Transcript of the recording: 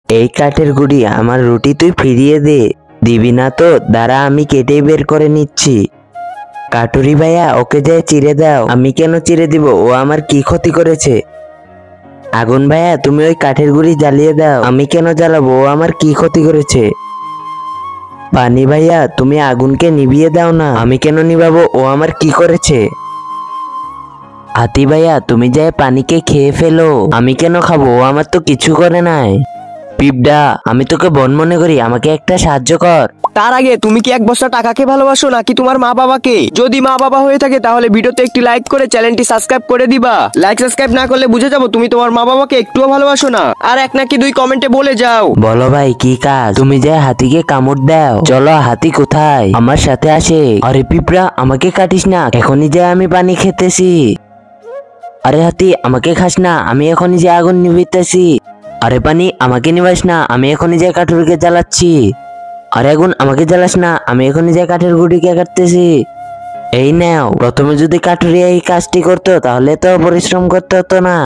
এই কাঠের গুড়ি আমার রুটি তুই ফিরিয়ে দে। দিবি না তো দাঁড়া, আমি কেটেই বের করে নিচ্ছি। কাটুরি ভাইয়া, ওকে যায় চিড়ে দাও। আমি কেন চিড়ে দিব? ও আমার কি ক্ষতি করেছে? আগুন ভাইয়া, তুমি ওই কাঠের গুড়ি জ্বালিয়ে দাও। আমি কেন জ্বালাবো? ও আমার কি ক্ষতি করেছে? পানি ভাইয়া, তুমি আগুনকে নিভিয়ে দাও না। আমি কেন নিভাবো? ও আমার কি করেছে? হাতি ভাইয়া, তুমি যায় পানিকে খেয়ে ফেলো। আমি কেন খাবো? ও আমার তো কিছু করে নাই। পিপডা, আমি তোকে বোন মনে করি, আমাকে একটা সাহায্য কর। তার আগে তুমি কি এক বস্তা টাকাকে ভালোবাসো নাকি তোমার মা বাবাকে? যদি মা বাবা হয়ে থাকে তাহলে ভিডিওতে একটি লাইক করে চ্যানেলটি সাবস্ক্রাইব করে দিবা। লাইক সাবস্ক্রাইব না করলে বুঝে যাবো তুমি তোমার মা বাবাকে একটুও ভালোবাসো না। আর এক নাকি দুই কমেন্টে বলে যাও। বলো ভাই, কি কাজ? তুমি যে হাতিকে কামড় দাও। চলো, হাতি কোথায়? আমার সাথে আসে। আরে পিঁপড়া, আমাকে কাটিস না, এখনই যে আমি পানি খেতেছি। আরে হাতি, আমাকে খাস না, আমি এখনই যে আগুন নিভিতেছি। আরে পানি, আমাকে নিবাস না, আমি এখনই যে কাঠুরিকে জ্বালাচ্ছি। আরে আগুন, আমাকে জ্বালাস না, আমি এখনই যে কাঠের গুড়িকে কাটতেছি। এই নাও, প্রথমে যদি কাঠুরিয়া এই কাজটি করতো তাহলে তো পরিশ্রম করতে হতো না।